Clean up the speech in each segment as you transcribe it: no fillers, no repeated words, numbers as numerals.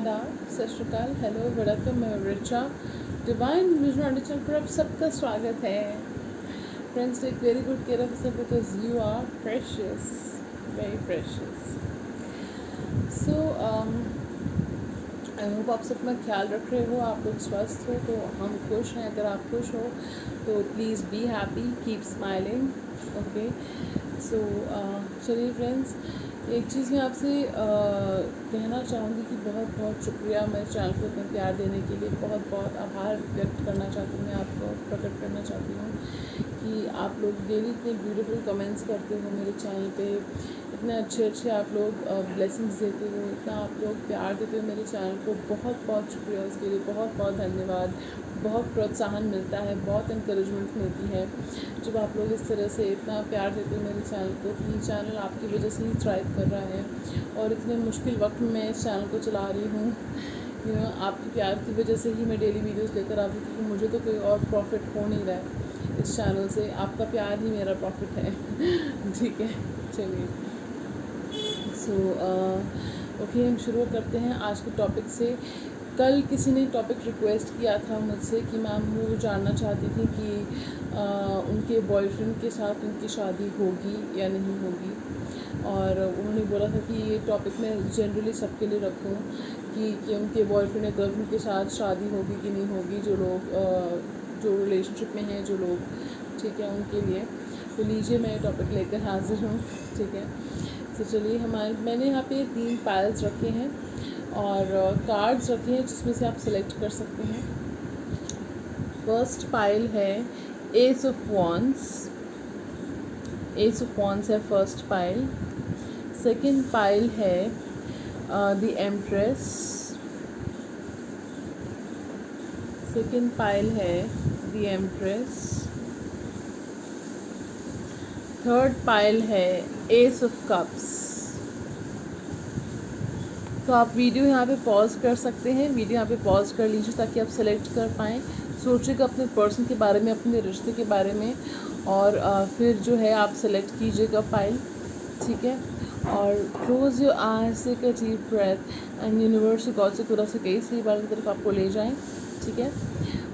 आदाब, सत श्री अकाल, हेलो, वेलकम, मैं रिचा। डिवाइन विजन चैनल पर आप सबका स्वागत है। Friends, take very good care of yourself because you are precious, very precious. So I hope आप सब अपना ख्याल रख रहे हो, आप लोग स्वस्थ हो तो हम खुश हैं। अगर आप खुश हो तो please be happy, keep smiling. Okay, so चलिए फ्रेंड्स, एक चीज़ मैं आपसे कहना चाहूँगी कि बहुत बहुत शुक्रिया मेरे चैनल को इतना प्यार देने के लिए। बहुत बहुत आभार व्यक्त करना चाहती हूँ, मैं आपको प्रकट करना चाहती हूँ कि आप लोग डेली इतने ब्यूटीफुल कमेंट्स करते हो मेरे चैनल पे, इतने अच्छे अच्छे आप लोग ब्लेसिंग्स देते हो, इतना आप लोग प्यार देते हो मेरे चैनल को। बहुत बहुत शुक्रिया उसके लिए, बहुत बहुत धन्यवाद। बहुत प्रोत्साहन मिलता है, बहुत इंकरेजमेंट मिलती है जब आप लोग इस तरह से इतना प्यार देते हो मेरे चैनल को। कि ये चैनल आपकी वजह से ही थ्राइव कर रहा है और इतने मुश्किल वक्त में मैं इस चैनल को चला रही हूँ। आपके प्यार की वजह से ही मैं डेली वीडियोस लेकर आती हूँ, क्योंकि मुझे तो कोई और प्रॉफिट हो नहीं रहा है इस चैनल से। आपका प्यार ही मेरा प्रॉफिट है। ठीक है, चलिए। सो ओके, हम शुरू करते हैं आज के टॉपिक से। कल किसी ने टॉपिक रिक्वेस्ट किया था मुझसे कि मैम वो जानना चाहती थी कि उनके बॉयफ्रेंड के साथ उनकी शादी होगी या नहीं होगी। और उन्होंने बोला था कि ये टॉपिक मैं जनरली सबके लिए रखूं कि उनके बॉयफ्रेंड या गर्लफ्रेंड के साथ शादी होगी कि नहीं होगी, जो लोग जो रिलेशनशिप में हैं जो लोग, ठीक है, उनके लिए। तो लीजिए, मैं टॉपिक लेकर हाजिर हूँ। ठीक है, तो चलिए, मैंने यहाँ पे 3 पायल्स रखे हैं और कार्ड्स रखे हैं जिसमें से आप सेलेक्ट कर सकते हैं। फर्स्ट पाइल है S of wands. S of wands है फर्स्ट पाइल। सेकंड पाइल है द एम्प्रेस। सेकंड पाइल है द एम्प्रेस। थर्ड पाइल है एस ऑफ कप्स। तो आप वीडियो यहाँ पे पॉज कर सकते हैं, वीडियो यहाँ पे पॉज कर लीजिए ताकि आप सेलेक्ट कर पाएँ। सोचिएगा अपने पर्सन के बारे में, अपने रिश्ते के बारे में, और फिर जो है आप सेलेक्ट कीजिएगा फाइल। ठीक है, और close your eyes, take a deep breath and universe God से थोड़ा सा कई सही बार की तरफ आपको ले जाएं। ठीक है,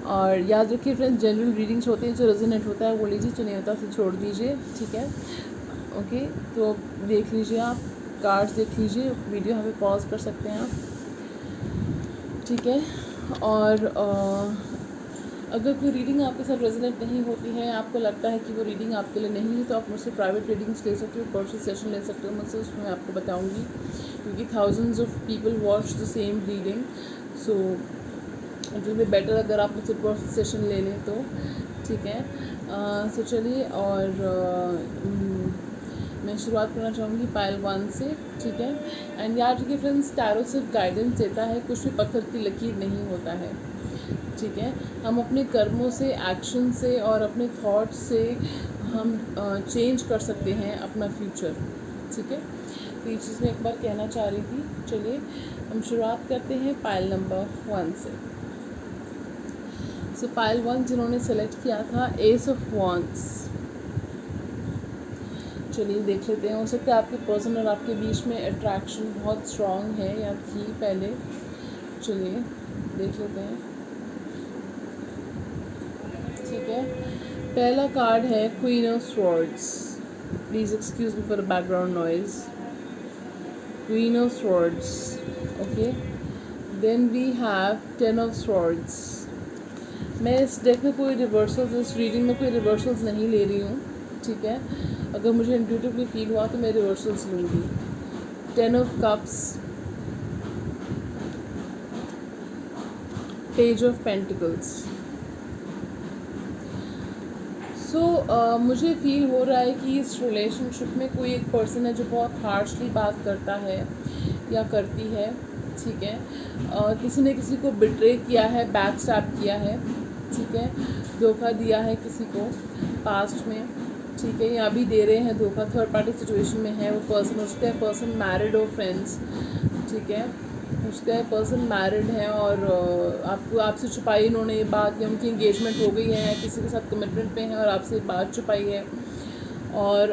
और याद रखिए फ्रेंड्स, जनरल रीडिंग्स होते हैं, जो रेजोनेट होता है वो लीजिए, जो नहीं होता उसे छोड़ दीजिए। ठीक है, ओके, तो देख लीजिए, आप कार्ड्स देख लीजिए, वीडियो यहाँ पे पॉज कर सकते हैं आप। ठीक है, और अगर कोई रीडिंग आपके साथ रेजोनेट नहीं होती है, आपको लगता है कि वो रीडिंग आपके लिए नहीं है, तो आप मुझसे प्राइवेट रीडिंग्स ले सकते हो, पर्सनल सेशन ले सकते हो मुझसे, उसमें मैं आपको बताऊंगी, क्योंकि thousands of people watch the same reading. So it will be better अगर आप मुझसे पर्सनल सेशन ले लें तो। ठीक है, सो चलिए, और मैं शुरुआत करना चाहूँगी पाइल 1 से। ठीक है, एंड याद रखिए फ्रेंड्स, टैरो सिर्फ गाइडेंस देता है, कुछ भी पत्थर की लकीर नहीं होता है। ठीक है, हम अपने कर्मों से, एक्शन से और अपने थॉट्स से हम चेंज कर सकते हैं अपना फ्यूचर। ठीक है, तो ये चीज़ मैं एक बार कहना चाह रही थी। चलिए, हम शुरुआत करते हैं पाइल नंबर 1 से। सो पाइल 1 जिन्होंने सेलेक्ट किया था एस ऑफ वॉन्ड्स। चलिए देख लेते हैं, हो सकता है आपके पर्सन और आपके बीच में अट्रैक्शन बहुत स्ट्रॉन्ग है या थी पहले। चलिए देख लेते हैं। ठीक है, पहला कार्ड है queen of swords. Please excuse me for background noise. Queen of swords, okay. Then we have 10 of swords. मैं इस डेक में कोई रिवर्सल्स, इस रीडिंग में कोई रिवर्सल्स नहीं ले रही हूँ। ठीक है, अगर मुझे इंट्यूटिवली फील हुआ तो मैं रिवर्सल्स लूँगी। 10 of cups, page of pentacles. So मुझे फील हो रहा है कि इस रिलेशनशिप में कोई एक पर्सन है जो बहुत हार्शली बात करता है या करती है। ठीक है, किसी ने किसी को बिट्रे किया है, बैक स्टैप किया है। ठीक है, धोखा दिया है किसी को पास्ट में। ठीक है, या अभी दे रहे हैं धोखा, थर्ड पार्टी सिचुएशन में है वो पर्सन। उसका पर्सन मैरिड हो फ्रेंड्स। ठीक है, उसका पर्सन मैरिड है और आपसे छुपाई इन्होंने ये बात, या उनकी एंगेजमेंट हो गई है या किसी के साथ कमिटमेंट पे है और आपसे बात छुपाई है और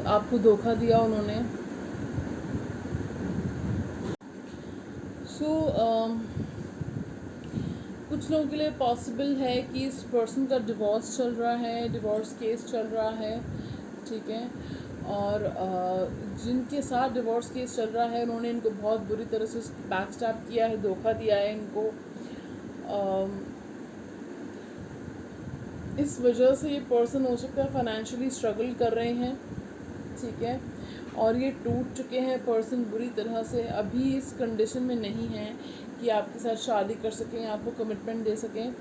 आपको धोखा दिया उन्होंने। सो कुछ लोगों के लिए पॉसिबल है कि इस पर्सन का डिवोर्स चल रहा है, डिवोर्स केस चल रहा है, ठीक है। और जिनके साथ डिवोर्स केस चल रहा है उन्होंने इनको बहुत बुरी तरह से बैक स्टैब किया है, धोखा दिया है इनको। इस वजह से ये पर्सन हो सकता है फाइनेंशियली स्ट्रगल कर रहे हैं, ठीक है। और ये टूट चुके हैं पर्सन बुरी तरह से, अभी इस कंडीशन में नहीं है कि आपके साथ शादी कर सकें, आपको कमिटमेंट दे सकें।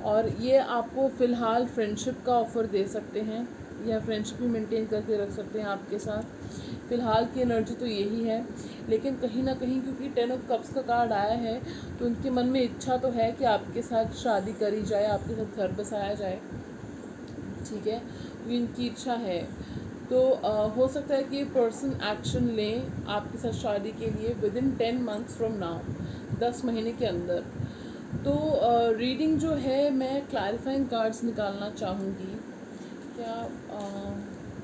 और ये आपको फ़िलहाल फ्रेंडशिप का ऑफ़र दे सकते हैं या फ्रेंडशिप भी मेंटेन करके रख सकते हैं आपके साथ। फ़िलहाल की एनर्जी तो यही है, लेकिन कहीं ना कहीं क्योंकि 10 ऑफ कप्स का कार्ड आया है तो उनके मन में इच्छा तो है कि आपके साथ शादी करी जाए, आपके साथ घर बसाया जाए, ठीक है। तो इनकी इच्छा है। तो हो सकता है कि ये पर्सन एक्शन लें आपके साथ शादी के लिए विदिन 10 मंथ्स फ्रॉम नाउ, 10 महीने के अंदर। तो रीडिंग जो है मैं क्लैरिफाइंग कार्ड्स निकालना चाहूँगी। क्या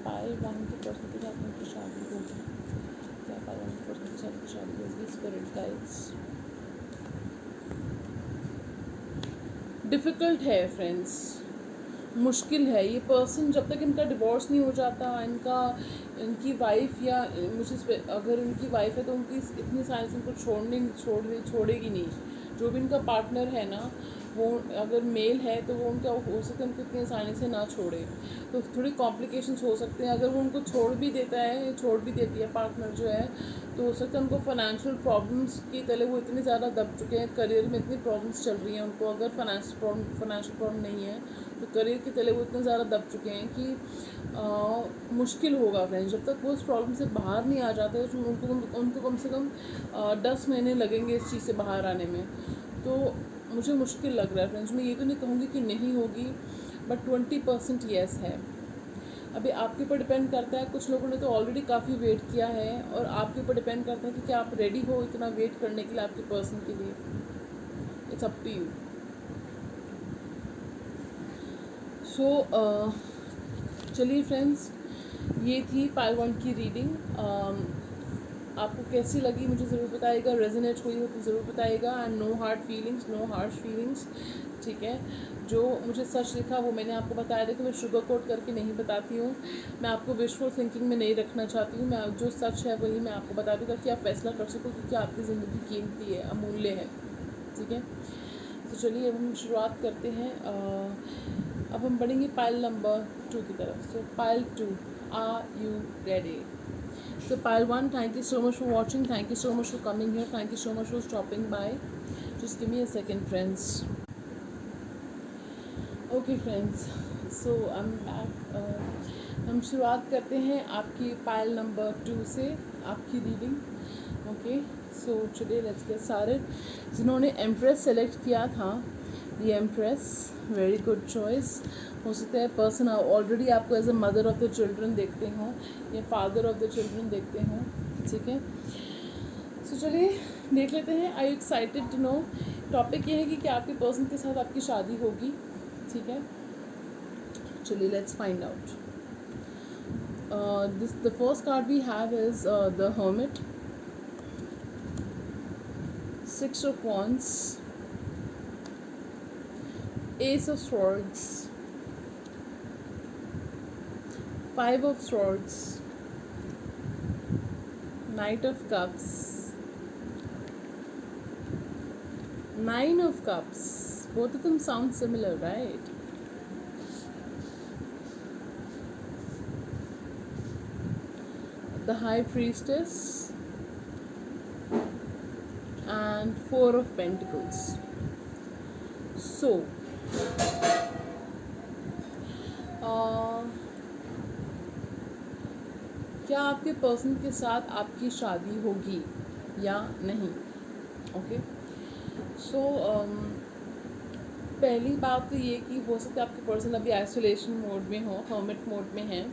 पायल वन के पर्सन के साथ उनकी शादी होगी? क्या पायल वन के पर्सन के साथ उनकी शादी होगी? Spirit guides. डिफ़िकल्ट है फ्रेंड्स, मुश्किल है। ये पर्सन जब तक इनका डिवोर्स नहीं हो जाता, इनकी वाइफ या अगर इनकी वाइफ है तो उनकी इतनी साइंस इनको छोड़ेगी नहीं। जो भी इनका पार्टनर है ना, वो अगर मेल है तो वो उनका हो सकता है उनको इतनी आसानी से ना छोड़े, तो थोड़ी कॉम्प्लिकेशंस हो सकते हैं। अगर वो उनको छोड़ भी देता है, छोड़ भी देती है पार्टनर जो है, तो हो सकता है उनको फाइनेंशियल प्रॉब्लम्स के तले वो इतने ज़्यादा दब चुके हैं, करियर में इतनी प्रॉब्लम्स चल रही हैं उनको। अगर फाइनेंशियल प्रॉब्लम नहीं है तो करियर के तले वो इतने ज़्यादा दब चुके हैं कि मुश्किल होगा फ्रेंड्स। जब तक वो उस प्रॉब्लम से बाहर नहीं आ जाते तो उनको कम से कम 10 महीने लगेंगे इस चीज़ से बाहर आने में। तो मुझे मुश्किल लग रहा है फ्रेंड्स। मैं ये तो नहीं कहूँगी कि नहीं होगी, बट 20% येस है। अभी आपके ऊपर डिपेंड करता है। कुछ लोगों ने तो ऑलरेडी काफ़ी वेट किया है, और आपके ऊपर डिपेंड करता है कि क्या आप रेडी हो इतना वेट करने के लिए आपके पर्सन के लिए। It's up to you. So चलिए फ्रेंड्स, ये थी पाइल वन की रीडिंग। आपको कैसी लगी मुझे ज़रूर बताइएगा, रेजोनेट हुई हो तो ज़रूर बताइएगा। And no hard feelings, no harsh feelings, ठीक है। जो मुझे सच लिखा वो मैंने आपको बताया, देखो मैं शुगर कोट करके नहीं बताती हूँ, मैं आपको विशफुल थिंकिंग में नहीं रखना चाहती हूँ। मैं जो सच है वही मैं आपको बता दूँ ताकि आप फैसला कर सको, क्योंकि आपकी ज़िंदगी कीमती है, अमूल्य है, ठीक है। तो चलिए अब हम शुरुआत करते हैं। अब हम बढ़ेंगे पाइल नंबर 2 की तरफ। So pile 2, are you ready? So pile 1, thank you so much for watching, thank you so much for coming here, thank you so much for stopping by. Just give me a second friends. Okay friends, so I'm back. हम शुरुआत करते हैं आपकी pile number 2 से आपकी reading. Okay, so चलिए let's get started. जिन्होंने empress select किया था, the empress, very good choice. हो सकता है पर्सन ऑलरेडी आपको as a mother of the children देखते हों या फादर ऑफ द चिल्ड्रन देखते हों, ठीक है। सो चलिए देख लेते हैं। I you excited to know? Topic ये है कि क्या आपके पर्सन के साथ आपकी शादी होगी, ठीक है। चलिए let's find out. The first card we have is the hermit, 6 of wands, ace of swords, 5 of swords, knight of cups, 9 of cups. Both of them sound similar, right? The high priestess and 4 of pentacles. So क्या आपके person के साथ आपकी शादी होगी या नहीं? Okay, सो पहली बात तो ये कि हो सकता है आपके पर्सन अभी आइसोलेशन मोड में हो, हर्मिट मोड में हैं,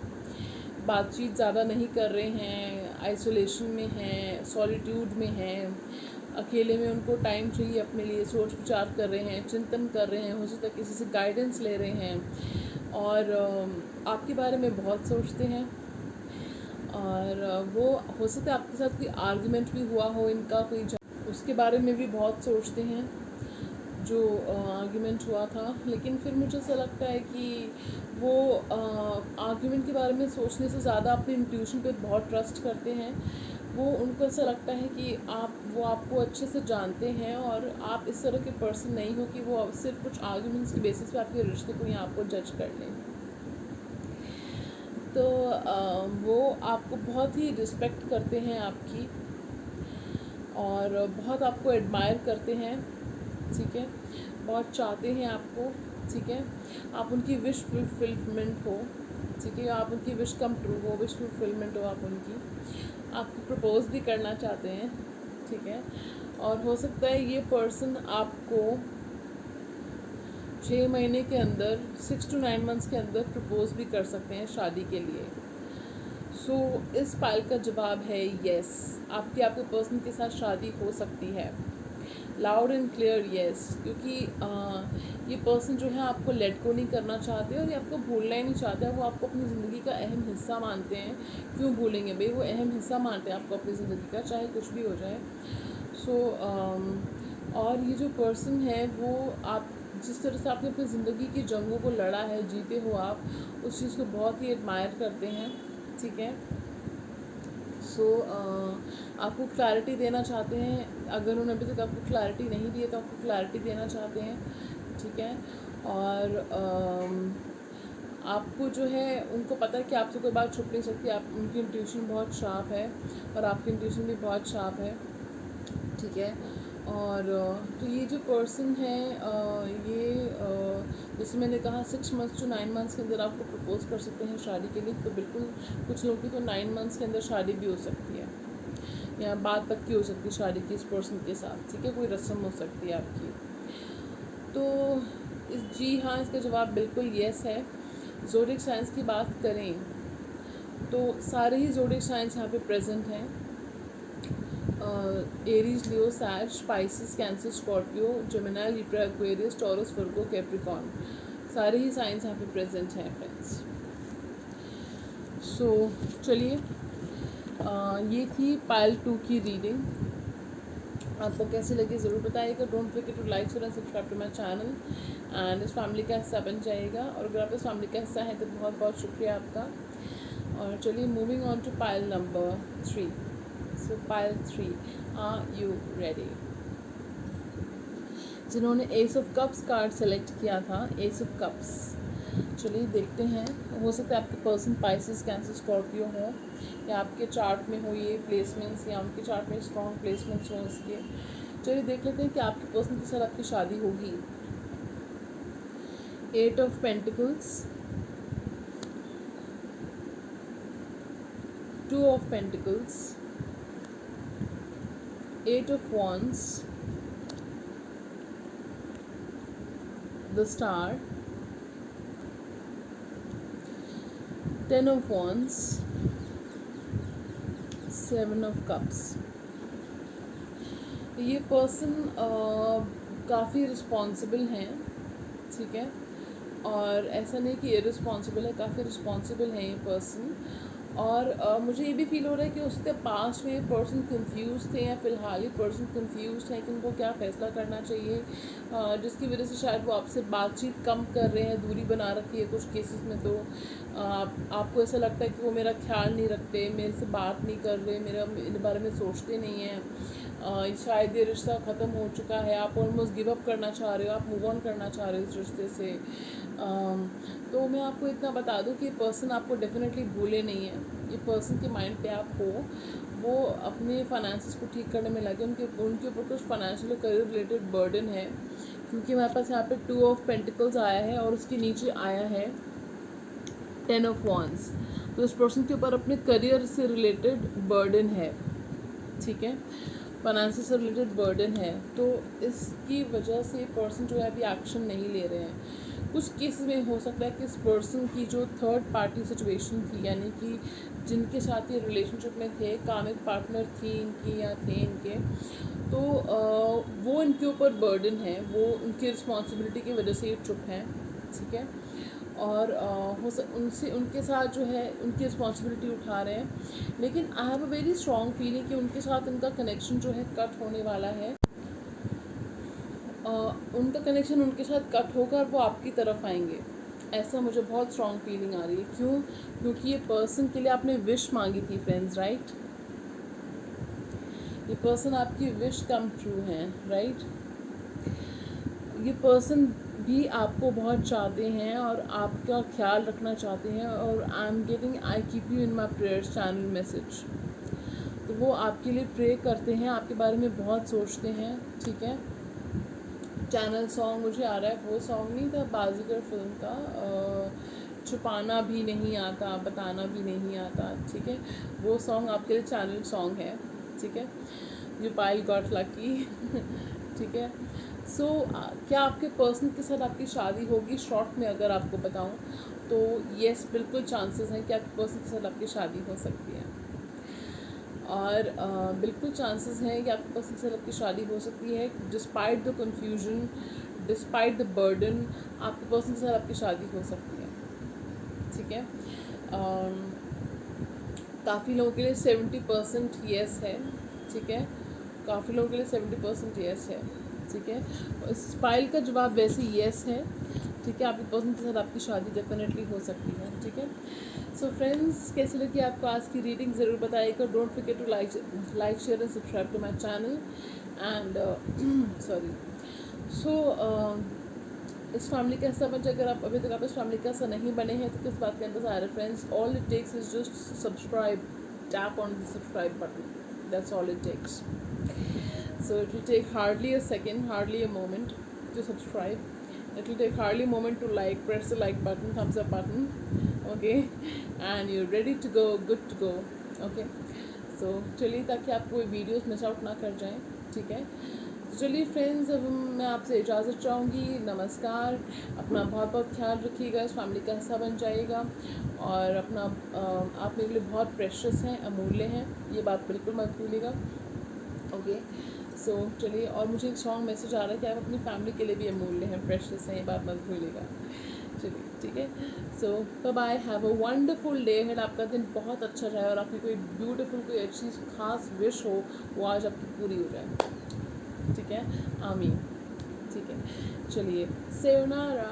बातचीत ज़्यादा नहीं कर रहे हैं, आइसोलेशन में हैं, सॉलिट्यूड में हैं, अकेले में उनको टाइम चाहिए अपने लिए, सोच विचार कर रहे हैं, चिंतन कर रहे हैं, हो सकता है किसी से गाइडेंस ले रहे हैं, और आपके बारे में बहुत सोचते हैं। और वो हो सकता है आपके साथ कोई आर्गुमेंट भी हुआ हो इनका, कोई उसके बारे में भी बहुत सोचते हैं जो आर्ग्यूमेंट हुआ था। लेकिन फिर मुझे ऐसा लगता है कि वो आर्ग्यूमेंट के बारे में सोचने से ज़्यादा अपने इंट्यूशन पे बहुत ट्रस्ट करते हैं। वो उनको ऐसा लगता है कि वो आपको अच्छे से जानते हैं और आप इस तरह के पर्सन नहीं हो कि वो सिर्फ कुछ आर्ग्यूमेंट्स की बेसिस पे आपके रिश्ते को या आपको जज कर लें। तो वो आपको बहुत ही रिस्पेक्ट करते हैं आपकी, और बहुत आपको एडमायर करते हैं, ठीक है, बहुत चाहते हैं आपको, ठीक है, आप उनकी विश फुलफिलमेंट हो, ठीक है, आप उनकी विश कम ट्रू हो, विश फुलफिलमेंट हो आप उनकी, आपको प्रपोज भी करना चाहते हैं, ठीक है। और हो सकता है ये पर्सन आपको 6 महीने के अंदर 6 to 9 मंथ्स के अंदर प्रपोज भी कर सकते हैं शादी के लिए। सो इस पाइल का जवाब है येस, आपके पर्सन के साथ शादी हो सकती है, लाउड एंड क्लियर येस। क्योंकि ये पर्सन जो है आपको लेट को नहीं करना चाहते और ये आपको भूलना ही नहीं चाहते, वो आपको अपनी ज़िंदगी का अहम हिस्सा मानते हैं। क्यों भूलेंगे भाई, वो अहम हिस्सा मानते हैं आपको अपनी ज़िंदगी का, चाहे कुछ भी हो जाए। सो और ये जो पर्सन है वो आप जिस तरह से आपने अपनी ज़िंदगी की जंगों को लड़ा है, जीते हो आप, उस चीज़ को बहुत ही एडमायर करते हैं, ठीक है। सो आपको क्लैरिटी देना चाहते हैं, अगर उन्होंने अभी तक आपको क्लैरिटी नहीं दी है तो आपको क्लैरिटी देना चाहते हैं, ठीक है। और आपको जो है उनको पता है कि आपसे कोई बात छुप नहीं सकती, आप उनकी इंट्यूशन बहुत शार्प है और आपकी इंट्यूशन भी बहुत शार्प है, ठीक है। और तो ये जो पर्सन है ये जैसे मैंने कहा 6 मंथ्स to 9 मंथ्स के अंदर आपको प्रपोज कर सकते हैं शादी के लिए। तो बिल्कुल कुछ लोगों की तो 9 मंथ्स के अंदर शादी भी हो सकती है, या बात पक्की हो सकती है शादी की इस पर्सन के साथ, ठीक है, कोई रस्म हो सकती है आपकी। तो जी हाँ, इसका जवाब बिल्कुल येस है। ज़ोडिएक साइंस की बात करें तो सारे ही ज़ोडिएक साइंस यहाँ पे प्रेजेंट हैं। एरीज, लियो, सैज, Pisces, Cancer, Scorpio, Gemini, Libra, Aquarius, Taurus, Virgo, Capricorn, सारे ही साइंस यहाँ पे प्रेजेंट हैं फ्रेंड्स। सो चलिए, ये थी पाइल 2 की रीडिंग। आपको कैसी लगी ज़रूर बताइएगा। Don't forget to like, share and subscribe to my channel and इस फैमिली का हिस्सा बन जाइएगा। और अगर आप इस फैमिली का हिस्सा हैं तो बहुत बहुत शुक्रिया आपका। और चलिए, moving on to pile number 3। So pile 3, are you ready? जिन्होंने ace of cups card select किया था, एस ऑफ कप्स, चलिए देखते हैं। हो सकता है आपके पर्सन स्पाइसिस, कैंसर, स्कॉर्पियो हो, या आपके चार्ट में हो ये प्लेसमेंट्स, या उनके चार्ट में स्ट्रॉन्ग प्लेसमेंट्स हो इसके। चलिए देख लेते हैं कि आपके पर्सन के साथ आपकी शादी होगी। 8 of pentacles, 2 of pentacles, 8 of wands, the star, 10 of wands, 7 of cups। ये पर्सन काफ़ी रिस्पॉन्सिबल हैं, ठीक है, और ऐसा नहीं कि इररिस्पॉन्सिबल है, काफ़ी रिस्पॉन्सिबल है ये पर्सन। और मुझे ये भी फील हो रहा है कि उसके पास्ट में ये पर्सन कंफ्यूज थे, या फिलहाल ये पर्सन कंफ्यूज है कि उनको क्या फ़ैसला करना चाहिए, जिसकी वजह से शायद वो आपसे बातचीत कम कर रहे हैं, दूरी बना रखी है कुछ केसेस में। तो आपको ऐसा लगता है कि वो मेरा ख्याल नहीं रखते, मेरे से बात नहीं कर रहे, मेरे बारे में सोचते नहीं हैं, शायद ये रिश्ता ख़त्म हो चुका है, आप ऑलमोस्ट गिव अप करना चाह रहे हो, आप मूव ऑन करना चाह रहे हो इस रिश्ते से। तो मैं आपको इतना बता दूं कि ये पर्सन आपको डेफिनेटली भूले नहीं है। ये पर्सन के माइंड पे आप हो, वो अपने फाइनेंसेस को ठीक करने में लगे, उनके ऊपर कुछ फाइनेंशियल करियर रिलेटेड बर्डन है, क्योंकि हमारे पास यहाँ पे 2 ऑफ पेंटिकल्स आया है और उसके नीचे आया है 10 ऑफ wands। तो इस पर्सन के ऊपर अपने करियर से रिलेटेड बर्डन है, ठीक है, फाइनेंस से रिलेटेड बर्डन है। तो इसकी वजह से पर्सन जो है अभी एक्शन नहीं ले रहे हैं। कुछ केस में हो सकता है कि इस पर्सन की जो थर्ड पार्टी सिचुएशन थी, यानी कि जिनके साथ ये रिलेशनशिप में थे, कामिक पार्टनर थी इनकी या थे इनके, तो वो इनके ऊपर बर्डन है, वो उनकी रिस्पॉन्सिबिलिटी की वजह से ये चुप हैं, ठीक है। और उनसे उनके साथ जो है उनकी रिस्पॉन्सिबिलिटी उठा रहे हैं, लेकिन I have a very strong feeling कि उनके साथ उनका कनेक्शन जो है कट होने वाला है। उनका कनेक्शन उनके साथ कट होकर वो आपकी तरफ आएंगे, ऐसा मुझे बहुत स्ट्रॉन्ग फीलिंग आ रही है। क्यों? क्योंकि ये पर्सन के लिए आपने विश मांगी थी फ्रेंड्स, राइट? ये पर्सन आपकी विश कम ट्रू है, राइट? ये पर्सन भी आपको बहुत चाहते हैं और आपका ख्याल रखना चाहते हैं, और I am getting I keep you in my prayers channel message. तो वो आपके लिए प्रे करते हैं, आपके बारे में बहुत सोचते हैं, ठीक है? चैनल सॉन्ग मुझे आ रहा है, वो सॉन्ग नहीं था बाजीगर फिल्म का, छुपाना भी नहीं आता बताना भी नहीं आता, ठीक है? वो सॉन्ग आपके लिए चैनल सॉन्ग है, ठीक है? यू पाइल गॉट लकी ठीक है? सो क्या आपके पर्सन के साथ आपकी शादी होगी? शॉर्ट में अगर आपको बताऊं तो येस, बिल्कुल चांसेस हैं कि आपके पर्सन के साथ आपकी शादी हो सकती है, और बिल्कुल चांसेस हैं कि आपके पर्सन के साथ आपकी शादी हो सकती है। Despite the confusion, despite the burden, आपके पर्सन के साथ आपकी शादी हो सकती है, ठीक है? काफ़ी लोगों के लिए 70% येस है, ठीक है? काफ़ी लोगों के लिए 70% येस है, ठीक है? स्पाइल का जवाब वैसे येस है, ठीक है? आपके पर्सन के साथ आपकी शादी डेफिनेटली हो सकती है, ठीक है? सो फ्रेंड्स, कैसी लगी आपको आज की रीडिंग ज़रूर बताइएगा। Don't forget to like share and subscribe to my channel and sorry. So इस फैमिली का हिस्सा बन जाए। अगर आप अभी तक आप इस फैमिली का हिस्सा नहीं बने हैं तो किस बात का इंतजार है friends? All it takes is just subscribe, tap on the subscribe button, that's all it takes. So it will take hardly a second, hardly a moment to subscribe. It will take hardly a moment to like, press the like button, thumbs up button, okay, and you're ready to go, good to go, okay. So चलिए, ताकि आपको ये videos miss out ना कर जाएं, ठीक है? तो चलिए फ्रेंड्स, अब मैं आपसे इजाज़त चाहूँगी। नमस्कार। अपना बहुत बहुत ख्याल रखिएगा, इस फैमिली का हिस्सा बन जाइएगा, और अपना आप मेरे लिए बहुत प्रेशियस हैं, अमूल्य हैं, ये बात बिल्कुल मत भूलिएगा, ओके। सो चलिए, और मुझे एक स्ट्रॉन्ग मैसेज आ रहा है कि आप अपनी फैमिली के लिए भी अमूल्य हैं, प्रेशियस हैं, ये बात मत भूलिएगा। चलिए, ठीक है? So bye bye, have a wonderful day ahead. आपका दिन बहुत अच्छा जाए और आपकी कोई ब्यूटीफुल, कोई अच्छी खास विश हो वो आज आपकी पूरी हो जाए, ठीक है? आमीन। ठीक है, चलिए, सेवनारा।